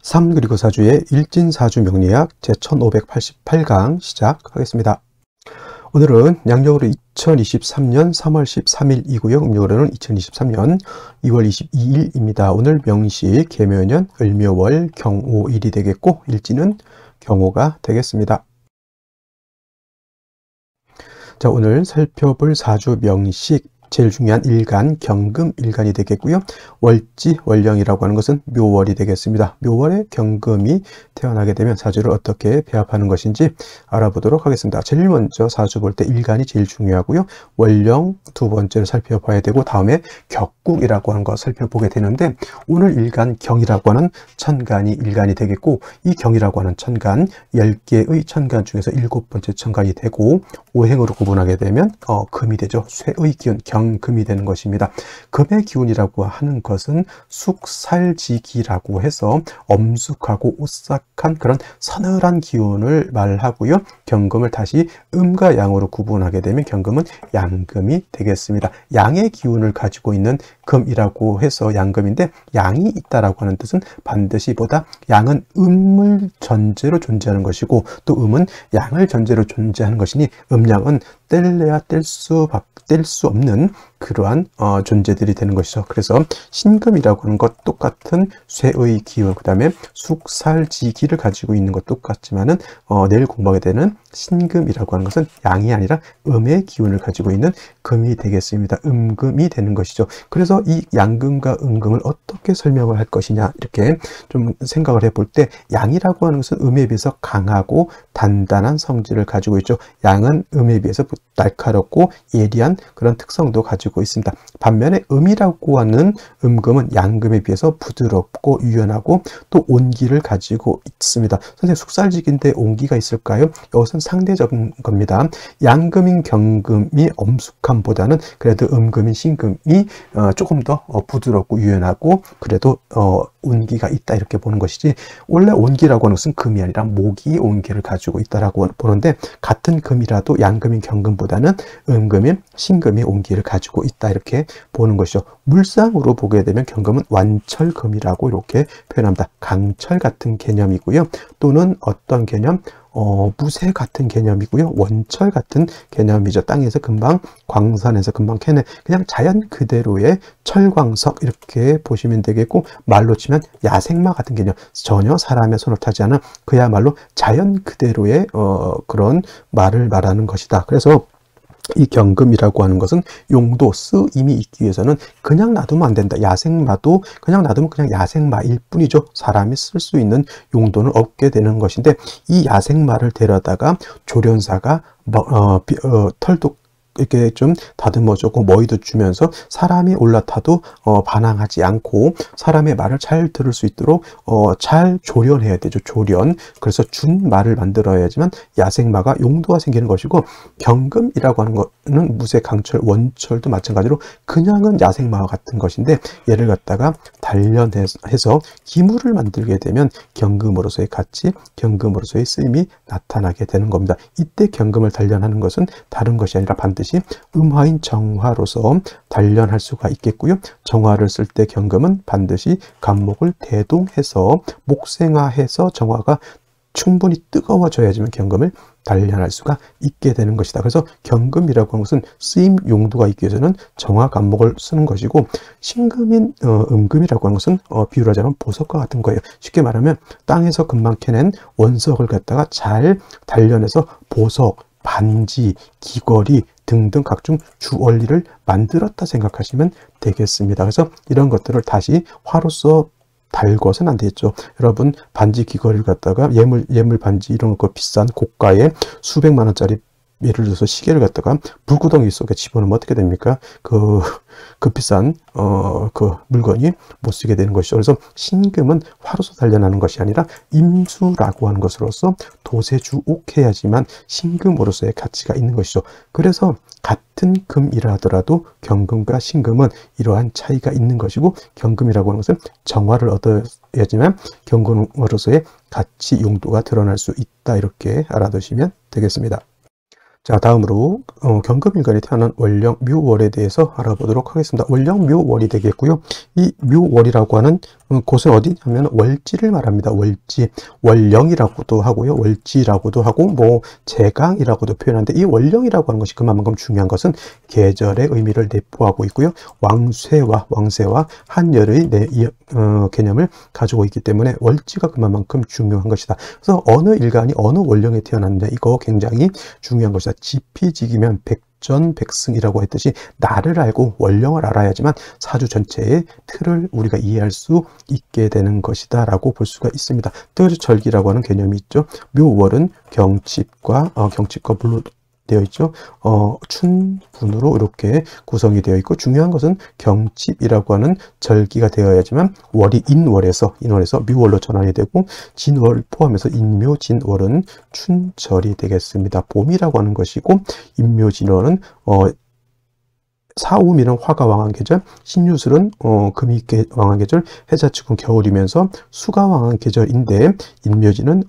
3 그리고 4주의 일진사주 명리학 제1588강 시작하겠습니다. 오늘은 양력으로 2023년 3월 13일이고요. 음력으로는 2023년 2월 22일입니다. 오늘 명시 계묘년 을묘월 경오일이 되겠고 일진은 경오가 되겠습니다. 자, 오늘 살펴볼 사주 명식 제일 중요한 일간, 경금 일간이 되겠고요. 월지, 월령이라고 하는 것은 묘월이 되겠습니다. 묘월에 경금이 태어나게 되면 사주를 어떻게 배합하는 것인지 알아보도록 하겠습니다. 제일 먼저 사주 볼 때 일간이 제일 중요하고요. 월령 두 번째로 살펴봐야 되고 다음에 격국이라고 하는 거 살펴보게 되는데 오늘 일간 경이라고 하는 천간이 일간이 되겠고 이 경이라고 하는 천간 10개의 천간 중에서 7번째 천간이 되고 오행으로 구분하게 되면 금이 되죠. 쇠의 기운 경금이 되는 것입니다. 금의 기운이라고 하는 것은 숙살지기라고 해서 엄숙하고 오싹한 그런 서늘한 기운을 말하고요. 경금을 다시 음과 양으로 구분하게 되면 경금은 양금이 되겠습니다. 양의 기운을 가지고 있는 금이라고 해서 양금인데 양이 있다라고 하는 뜻은 반드시 보다 양은 음을 전제로 존재하는 것이고 또 음은 양을 전제로 존재하는 것이니 음양은 뗄래야 뗄 수 없는 그러한 존재들이 되는 것이죠. 그래서 신금이라고 하는 것 똑같은 쇠의 기운, 그 다음에 숙살지기를 가지고 있는 것 똑같지만은 내일 공부하게 되는 신금이라고 하는 것은 양이 아니라 음의 기운을 가지고 있는 금이 되겠습니다. 음금이 되는 것이죠. 그래서 이 양금과 음금을 어떻게 설명을 할 것이냐 이렇게 좀 생각을 해볼 때 양이라고 하는 것은 음에 비해서 강하고 단단한 성질을 가지고 있죠. 양은 음에 비해서 날카롭고 예리한 그런 특성도 가지고 있습니다. 반면에 음이라고 하는 음금은 양금에 비해서 부드럽고 유연하고 또 온기를 가지고 있습니다. 선생님 숙살지기인데 온기가 있을까요? 이것은 상대적인 겁니다. 양금인 경금이 엄숙함보다는 그래도 음금인 신금이 조금 더 부드럽고 유연하고 그래도 온기가 있다 이렇게 보는 것이지 원래 온기라고 하는 것은 금이 아니라 목이 온기를 가지고 있다라고 보는데 같은 금이라도 양금인 경금보다는 음금인 신금이 온기를 가지고 있다 이렇게 보는 것이죠. 물상으로 보게 되면 경금은 완철금이라고 이렇게 표현합니다. 강철 같은 개념이고요. 또는 어떤 개념? 무쇠 같은 개념이고요. 원철 같은 개념이죠. 땅에서 금방 광산에서 금방 캐는 그냥 자연 그대로의 철광석 이렇게 보시면 되겠고 말로 치면 야생마 같은 개념 전혀 사람의 손을 타지 않은 그야말로 자연 그대로의 그런 말을 말하는 것이다. 그래서 이 경금이라고 하는 것은 용도, 쓰임이 있기 위해서는 그냥 놔두면 안 된다. 야생마도 그냥 놔두면 그냥 야생마일 뿐이죠. 사람이 쓸 수 있는 용도는 없게 되는 것인데 이 야생마를 데려다가 조련사가 털도 이렇게 좀 다듬어주고 머리도 주면서 사람이 올라타도 반항하지 않고 사람의 말을 잘 들을 수 있도록 잘 조련해야 되죠. 조련. 그래서 준 말을 만들어야지만 야생마가 용도가 생기는 것이고 경금이라고 하는 거는 무쇠, 강철, 원철도 마찬가지로 그냥은 야생마와 같은 것인데 얘를 갖다가 단련해서 기물을 만들게 되면 경금으로서의 가치, 경금으로서의 쓰임이 나타나게 되는 겁니다. 이때 경금을 단련하는 것은 다른 것이 아니라 반드시 음화인 정화로서 단련할 수가 있겠고요. 정화를 쓸 때 경금은 반드시 간목을 대동해서 목생화해서 정화가 충분히 뜨거워져야지만 경금을 단련할 수가 있게 되는 것이다. 그래서 경금이라고 하는 것은 쓰임 용도가 있기 위해서는 정화 간목을 쓰는 것이고 신금인 음금이라고 하는 것은 비유를 하자면 보석과 같은 거예요. 쉽게 말하면 땅에서 금방 캐낸 원석을 갖다가 잘 단련해서 보석, 반지, 귀걸이 등등 각종 주얼리를 만들었다 생각하시면 되겠습니다. 그래서 이런 것들을 다시 화로서 달궈서는 안 되겠죠. 여러분 반지 귀걸이를 갖다가 예물 반지 이런 거 비싼 고가의 수백만 원짜리 예를 들어서 시계를 갖다가 불구덩이 속에 집어넣으면 어떻게 됩니까? 그 비싼 그 물건이 못 쓰게 되는 것이죠. 그래서 신금은 화로서 단련하는 것이 아니라 임수라고 하는 것으로서 도세주옥해야지만 신금으로서의 가치가 있는 것이죠. 그래서 같은 금이라 하더라도 경금과 신금은 이러한 차이가 있는 것이고 경금이라고 하는 것은 정화를 얻어야지만 경금으로서의 가치 용도가 드러날 수 있다 이렇게 알아두시면 되겠습니다. 자, 다음으로 경금일간이 태어난 월령 묘월에 대해서 알아보도록 하겠습니다. 월령 묘월이 되겠고요. 이 묘월이라고 하는 곳은 어디냐면 월지를 말합니다. 월지, 월령이라고도 하고요. 월지라고도 하고 뭐 제강이라고도 표현하는데, 이 월령이라고 하는 것이 그만큼 중요한 것은 계절의 의미를 내포하고 있고요. 왕쇠와 한열의 개념을 가지고 있기 때문에 월지가 그만큼 중요한 것이다. 그래서 어느 일간이 어느 월령에 태어났느냐, 이거 굉장히 중요한 것이다. 지피지기면 백전백승이라고 했듯이 날을 알고 월령을 알아야지만 사주 전체의 틀을 우리가 이해할 수 있게 되는 것이다 라고 볼 수가 있습니다. 뜰절기라고 하는 개념이 있죠. 묘월은 경칩과 물로 되어 있죠. 춘분으로 이렇게 구성이 되어 있고, 중요한 것은 경칩이라고 하는 절기가 되어야지만 월이 인월에서 묘월로 전환이 되고, 진월 포함해서 인묘진월은 춘절이 되겠습니다. 봄이라고 하는 것이고, 인묘진월은 사우미는 화가 왕한 계절, 신유술은 금이 왕한 계절, 해자축은 겨울이면서 수가 왕한 계절인데, 인묘지는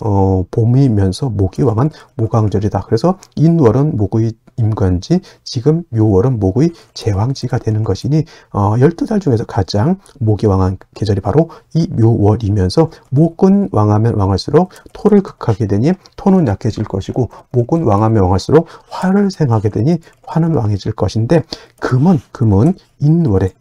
봄이면서 목이 왕한 모강절이다. 그래서 인월은 목의 임관지, 지금 묘월은 목의 제왕지가 되는 것이니 12달 중에서 가장 목이 왕한 계절이 바로 이 묘월이면서, 목은 왕하면 왕할수록 토를 극하게 되니 토는 약해질 것이고, 목은 왕하면 왕할수록 화를 생하게 되니 화는 왕해질 것인데, 금은 인월에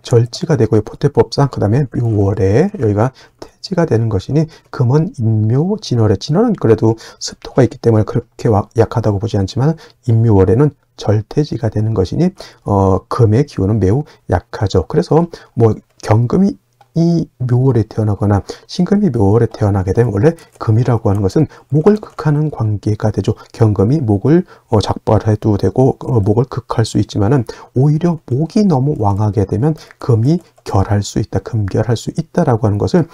절지가 되고요. 포태법상 그 다음에 묘월에 여기가 태지가 되는 것이니, 금은 인묘 진월에, 진월은 그래도 습도가 있기 때문에 그렇게 약하다고 보지 않지만, 인묘월에는 절태지가 되는 것이니 금의 기운은 매우 약하죠. 그래서 뭐 경금이 이 묘월에 태어나거나 신금이 묘월에 태어나게 되면, 원래 금이라고 하는 것은 목을 극하는 관계가 되죠. 경금이 목을 작발해도 되고 목을 극할 수 있지만은, 오히려 목이 너무 왕하게 되면 금이 결할 수 있다, 금결할 수 있다라고 하는 것을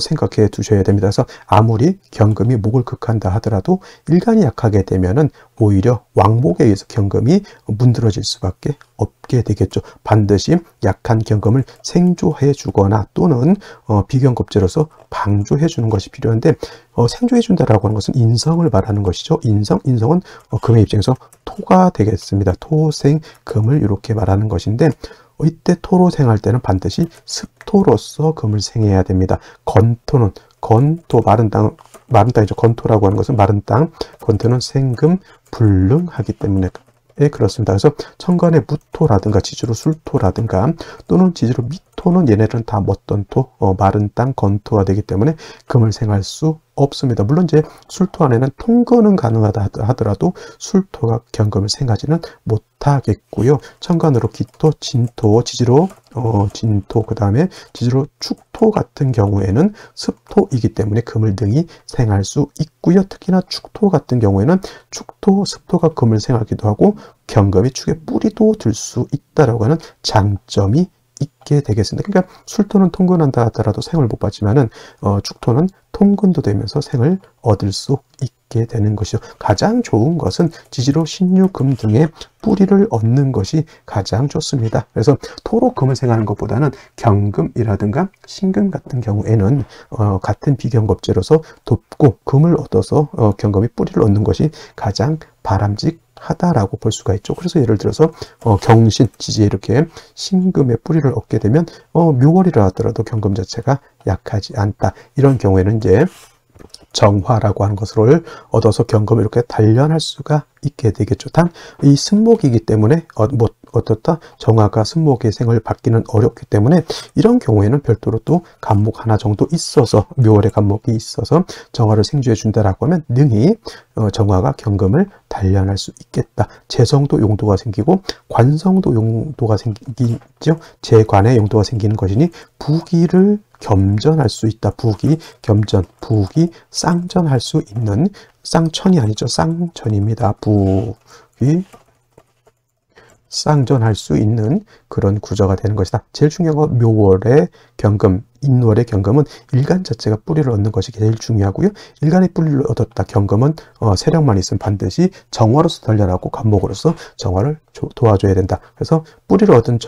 생각해 두셔야 됩니다. 그래서 아무리 경금이 목을 극한다 하더라도 일간이 약하게 되면은 오히려 왕목에 의해서 경금이 문드러질 수밖에 없게 되겠죠. 반드시 약한 경금을 생조해 주거나 또는 비경겁제로서 방조해 주는 것이 필요한데, 생조해 준다라고 하는 것은 인성을 말하는 것이죠. 인성은 금의 입장에서 토가 되겠습니다. 토생 금을 이렇게 말하는 것인데, 이때 토로 생할 때는 반드시 습토로서 금을 생해야 됩니다. 마른 땅이죠. 건토라고 하는 것은 마른 땅, 건토는 생금 불능하기 때문에 그렇습니다. 그래서 천간의 무토라든가 지지로 술토라든가 또는 지지로 미토는, 얘네들은 다 뭣던 토, 마른 땅, 건토가 되기 때문에 금을 생할 수 없습니다. 물론 이제 술토 안에는 통근은 가능하다 하더라도 술토가 경금을 생하지는 못하겠고요. 천간으로 기토, 진토, 지지로 진토, 그 다음에 지지로 축토 같은 경우에는 습토이기 때문에 금을 능히 생할 수 있고요. 특히나 축토 같은 경우에는 축토, 습토가 금을 생하기도 하고 경금이 축에 뿌리도 들 수 있다라고 하는 장점이 있게 되겠습니다. 그러니까 술토는 통근한다 하더라도 생을 못 받지만은 축토는 통근도 되면서 생을 얻을 수 있게 되는 것이죠. 가장 좋은 것은 지지로 신유금 등의 뿌리를 얻는 것이 가장 좋습니다. 그래서 토로 금을 생하는 것보다는 경금이라든가 신금 같은 경우에는 같은 비경겁제로서 돕고 금을 얻어서 경금이 뿌리를 얻는 것이 가장 바람직하다라고 볼 수가 있죠. 그래서 예를 들어서 경신, 지지에 이렇게 신금의 뿌리를 얻게 되면 묘월이라 하더라도 경금 자체가 약하지 않다. 이런 경우에는 이제 정화라고 하는 것을 얻어서 경금을 이렇게 단련할 수가 있게 되겠죠. 단 이 승목이기 때문에 어떻다? 정화가 승목의 생을 받기는 어렵기 때문에, 이런 경우에는 별도로 또 간목 하나 정도 있어서, 묘월의 간목이 있어서 정화를 생주해 준다라고 하면 능히 정화가 경금을 단련할 수 있겠다. 재성도 용도가 생기고 관성도 용도가 생기죠. 재관의 용도가 생기는 것이니 부기를 겸전할 수 있다. 부기, 겸전, 부기, 쌍전할 수 있는, 쌍천이 아니죠. 쌍전입니다. 부기, 쌍전할 수 있는 그런 구조가 되는 것이다. 제일 중요한 건 묘월의 경금, 인월의 경금은 일간 자체가 뿌리를 얻는 것이 제일 중요하고요. 일간의 뿌리를 얻었다. 경금은 세력만 있으면 반드시 정화로서 단련하고 간목으로서 정화를 도와줘야 된다. 그래서 뿌리를 얻은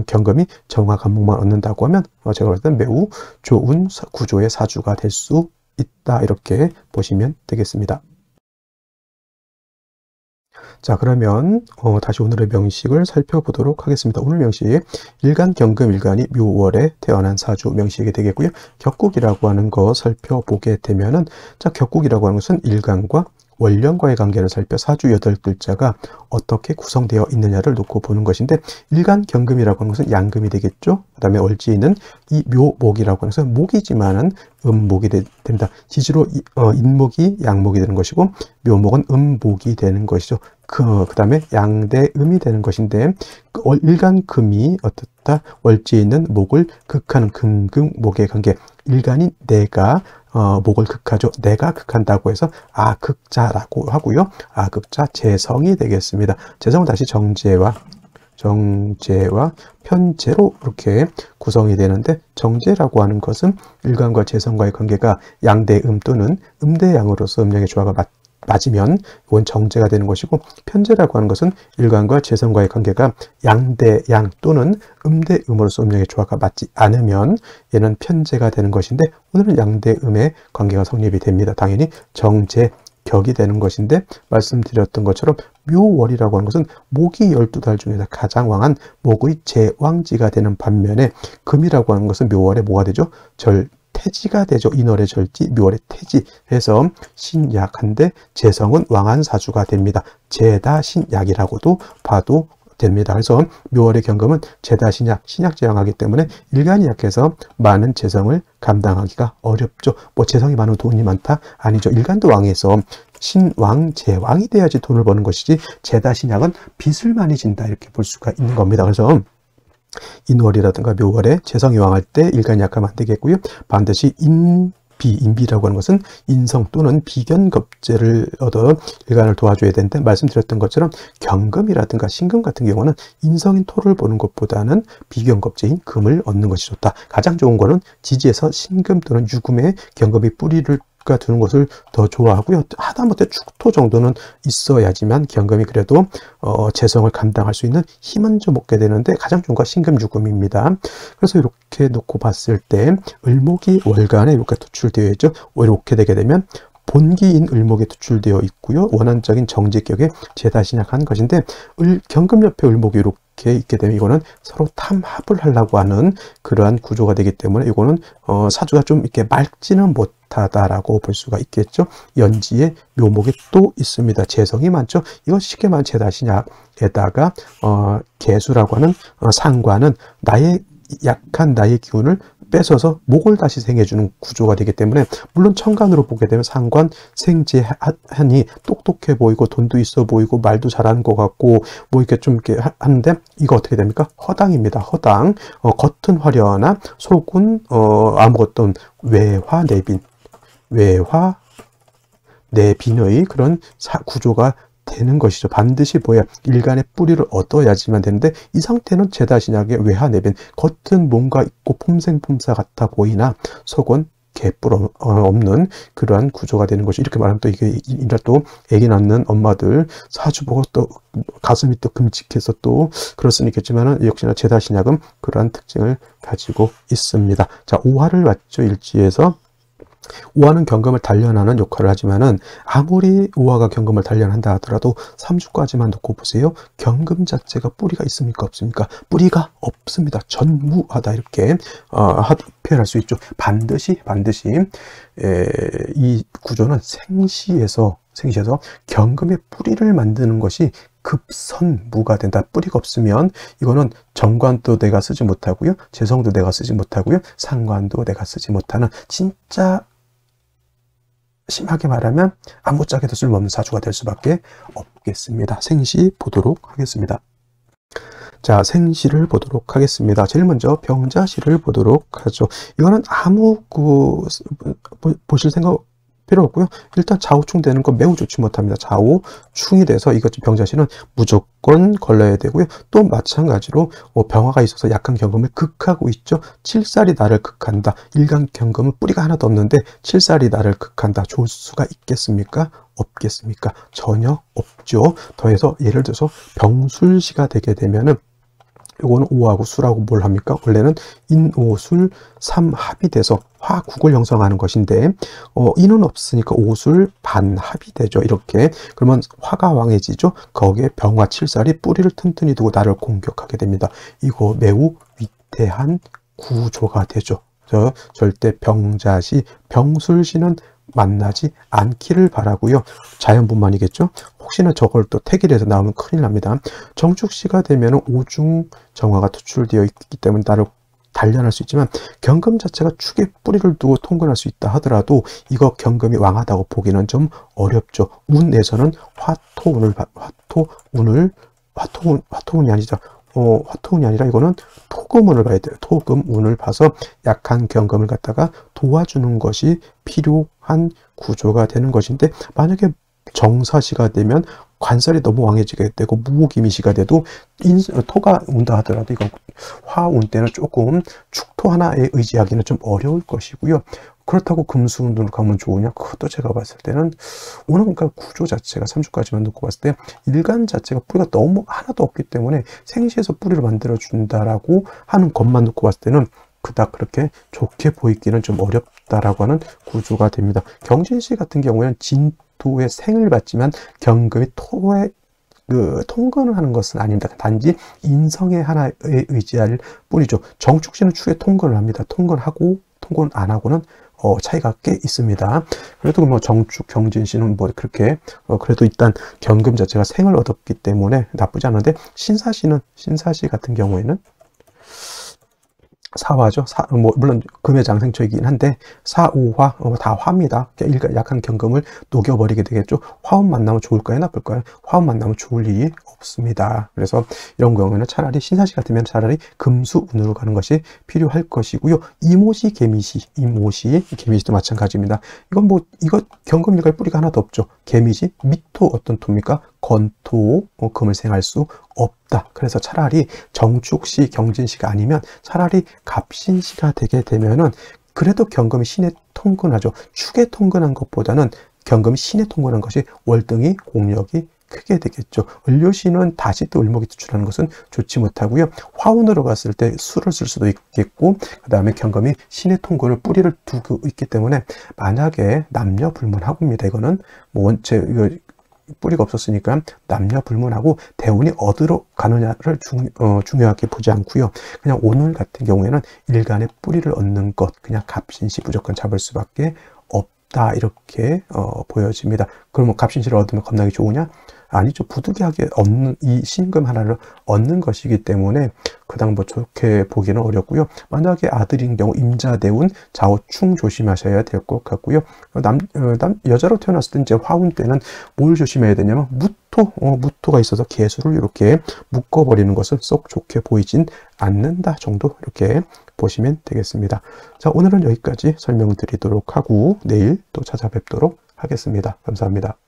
경금이 정화 간목만 얻는다고 하면 제가 볼 때는 매우 좋은 구조의 사주가 될 수 있다 이렇게 보시면 되겠습니다. 자, 그러면 다시 오늘의 명식을 살펴보도록 하겠습니다. 오늘 명식, 일간, 경금, 일간이 묘월에 태어난 사주 명식이 되겠고요. 격국이라고 하는 거 살펴보게 되면은, 자, 격국이라고 하는 것은 일간과 월령과의 관계를 살펴 사주 8글자가 어떻게 구성되어 있느냐를 놓고 보는 것인데, 일간 경금이라고 하는 것은 양금이 되겠죠. 그 다음에 월지는 이 묘목이라고 하는 것은 목이지만은 음목이 됩니다. 지지로 인목이 양목이 되는 것이고, 묘목은 음목이 되는 것이죠. 그 다음에 양대음이 되는 것인데, 일간금이 어떻다? 월지에 있는 목을 극하는 금금목의 관계, 일간인 내가 목을 극하죠. 내가 극한다고 해서 아극자라고 하고요. 아극자 재성이 되겠습니다. 재성은 다시 정제와 편제로 이렇게 구성이 되는데, 정제라고 하는 것은 일간과 재성과의 관계가 양대음 또는 음대양으로서 음양의 조화가 맞으면 이건 정제가 되는 것이고, 편제라고 하는 것은 일간과 재성과의 관계가 양대양 또는 음대음으로서 음양의 조화가 맞지 않으면 얘는 편제가 되는 것인데, 오늘은 양대음의 관계가 성립이 됩니다. 당연히 정제격이 되는 것인데, 말씀드렸던 것처럼 묘월이라고 하는 것은 목이 12달 중에서 가장 왕한 목의 제왕지가 되는 반면에, 금이라고 하는 것은 묘월에 뭐가 되죠? 태지가 되죠. 인월의 절지, 묘월의 태지 해서 신약한데, 재성은 왕한 사주가 됩니다. 제다신약이라고도 봐도 됩니다. 그래서 묘월의 경금은 제다신약, 신약재왕하기 때문에 일간이 약해서 많은 재성을 감당하기가 어렵죠. 뭐 재성이 많으면 돈이 많다? 아니죠. 일간도 왕해서 신왕, 제왕이 돼야지 돈을 버는 것이지, 제다신약은 빚을 많이 진다 이렇게 볼 수가 있는 겁니다. 그래서 인월이라든가 묘월에 재성이 왕할 때 일간이 약하면 안 되겠고요. 반드시 인비라고 하는 것은 인성 또는 비견겁제를 얻어 일간을 도와줘야 되는데, 말씀드렸던 것처럼 경금이라든가 신금 같은 경우는 인성인 토를 보는 것보다는 비견겁제인 금을 얻는 것이 좋다. 가장 좋은 거는 지지에서 신금 또는 유금의 경금이 뿌리를 두는 것을 더 좋아하고요. 하다못해 축토 정도는 있어야지만 경금이 그래도 재성을 감당할 수 있는 힘은 좀 얻게 되는데, 가장 좋은 건 신금 유금입니다. 그래서 이렇게 놓고 봤을 때 을목이 월간에 이렇게 투출되어 있죠. 이렇게 되게 되면 본기인 을목에 투출되어 있고요. 원한적인 정제격에 제다신약한 것인데, 경금 옆에 을목이 이렇게 있게 되면 이거는 서로 탐합을 하려고 하는 그러한 구조가 되기 때문에, 이거는 사주가 좀 이렇게 맑지는 못하다라고 볼 수가 있겠죠. 연지에 묘목이 또 있습니다. 재성이 많죠. 이건 쉽게 말하면 제다신약에다가 개수라고 하는 상관은 약한 나의 기운을 뺏어서 목을 다시 생해주는 구조가 되기 때문에, 물론 천간으로 보게 되면 상관 생재하니 똑똑해 보이고 돈도 있어 보이고 말도 잘하는 것 같고 뭐 이렇게 좀 이렇게 하는데, 이거 어떻게 됩니까? 허당입니다. 허당. 겉은 화려하나 속은 아무것도 외화 내빈의 그런 구조가 되는 것이죠. 반드시 뭐야? 일간의 뿌리를 얻어야지만 되는데, 이 상태는 제다신약의 외화내빈, 겉은 뭔가 있고 폼생폼사 같아 보이나 속은 개뿔 없는 그러한 구조가 되는 것이, 이렇게 말하면 또 이게 또 애기 낳는 엄마들 사주 보고 또 가슴이 또 끔찍해서 또 그럴 수는 있겠지만은, 역시나 제다신약은 그러한 특징을 가지고 있습니다. 자, 오화를 맞죠. 일지에서 오화는 경금을 단련하는 역할을 하지만은, 아무리 오화가 경금을 단련한다 하더라도 3주까지만 놓고 보세요. 경금 자체가 뿌리가 있습니까? 없습니까? 뿌리가 없습니다. 전무하다 이렇게 표현할 수 있죠. 반드시 이 구조는 생시에서 경금의 뿌리를 만드는 것이 급선무가 된다. 뿌리가 없으면 이거는 정관도 내가 쓰지 못하고요, 재성도 내가 쓰지 못하고요, 상관도 내가 쓰지 못하는, 진짜 심하게 말하면 아무짝에도 쓸모없는 사주가 될 수밖에 없겠습니다. 생시 보도록 하겠습니다. 자, 생시를 보도록 하겠습니다. 제일 먼저 병자시를 보도록 하죠. 이거는 아무 보실 생각 필요 없고요. 일단 좌우충 되는 건 매우 좋지 못합니다. 좌우충이 돼서 이것 병자시는 무조건 걸러야 되고요. 또 마찬가지로 병화가 있어서 약한 경금을 극하고 있죠. 칠살이 나를 극한다. 일간 경금은 뿌리가 하나도 없는데 칠살이 나를 극한다. 좋을 수가 있겠습니까? 없겠습니까? 전혀 없죠. 더해서 예를 들어서 병술시가 되게 되면은, 이거는 오하고 술하고 뭘 합니까? 원래는 인오술 삼합이 돼서 화국을 형성하는 것인데 인은 없으니까 오술 반합이 되죠. 이렇게 그러면 화가 왕해지죠. 거기에 병화 칠살이 뿌리를 튼튼히 두고 나를 공격하게 됩니다. 이거 매우 위태한 구조가 되죠. 절대 병자시, 병술시는 만나지 않기를 바라고요. 자연분만이겠죠. 혹시나 저걸 또 택일해서 나오면 큰일 납니다. 정축시가 되면 오중 정화가 투출되어 있기 때문에 나를 단련할 수 있지만 경금 자체가 축에 뿌리를 두고 통근할 수 있다 하더라도 이거 경금이 왕하다고 보기는 좀 어렵죠. 운에서는 화토운이 아니죠. 화토운이 아니라 이거는 토금운을 봐야 돼요. 토금운을 봐서 약한 경금을 갖다가 도와주는 것이 필요한 구조가 되는 것인데, 만약에 정사시가 되면 관살이 너무 왕해지게 되고 무호기미시가 돼도 토가 운다 하더라도 이건 화운 때는 조금 축토 하나에 의지하기는 좀 어려울 것이고요. 그렇다고 금수운으로 가면 좋으냐? 그것도 제가 봤을 때는 오늘 그러니까 구조 자체가 3주까지만 놓고 봤을 때 일간 자체가 뿌리가 너무 하나도 없기 때문에 생시에서 뿌리를 만들어 준다라고 하는 것만 놓고 봤을 때는 그닥 그렇게 좋게 보이기는 좀 어렵다라고 하는 구조가 됩니다. 경진시 같은 경우에는 진토의 생을 받지만 경금이 토의 통근을 하는 것은 아닙니다. 단지 인성의 하나에 의지할 뿐이죠. 정축시는 축에 통근을 합니다. 통근하고 통근 안 하고는 차이가 꽤 있습니다. 그래도 뭐 정축 경진시는 뭐 그렇게 그래도 일단 경금 자체가 생을 얻었기 때문에 나쁘지 않은데, 신사시 같은 경우에는 사화죠. 물론 금의 장생초이긴 한데 사오화 다 화입니다. 약한 경금을 녹여버리게 되겠죠. 화운 만나면 좋을까요? 나쁠까요? 화운 만나면 좋을 일이 없습니다. 그래서 이런 경우에는 차라리 신사시 같으면 차라리 금수운으로 가는 것이 필요할 것이고요. 이모시, 개미시도 마찬가지입니다. 이거 경금 일갈 뿌리가 하나도 없죠. 개미시, 미토 어떤 토입니까? 건토, 금을 생할 수 없다. 그래서 차라리 정축시, 경진시가 아니면 차라리 갑신시가 되게 되면은 그래도 경금이 신에 통근하죠. 축에 통근한 것보다는 경금이 신에 통근한 것이 월등히 공력이 크게 되겠죠. 을료시는 다시 또 을목이 투출하는 것은 좋지 못하고요. 화운으로 갔을 때 수를 쓸 수도 있겠고, 그 다음에 경금이 신의 통근을 뿌리를 두고 있기 때문에 만약에 남녀불문하고입니다. 이거는 뭐 원체 뿌리가 없었으니까 남녀불문하고 대운이 어디로 가느냐를 중요하게 보지 않고요. 그냥 오늘 같은 경우에는 일간의 뿌리를 얻는 것, 그냥 갑신시 무조건 잡을 수밖에 없다, 이렇게 보여집니다. 그러면 갑신시를 얻으면 겁나게 좋으냐? 아니죠. 부득이하게 얻는 이 신금 하나를 얻는 것이기 때문에 그닥 뭐 좋게 보기는 어렵고요. 만약에 아들인 경우 임자대운 좌우충 조심하셔야 될 것 같고요. 여자로 태어났을 때 이제 화운 때는 뭘 조심해야 되냐면 무토가 있어서 개수를 이렇게 묶어버리는 것은 썩 좋게 보이진 않는다 정도, 이렇게 보시면 되겠습니다. 자, 오늘은 여기까지 설명드리도록 하고 내일 또 찾아뵙도록 하겠습니다. 감사합니다.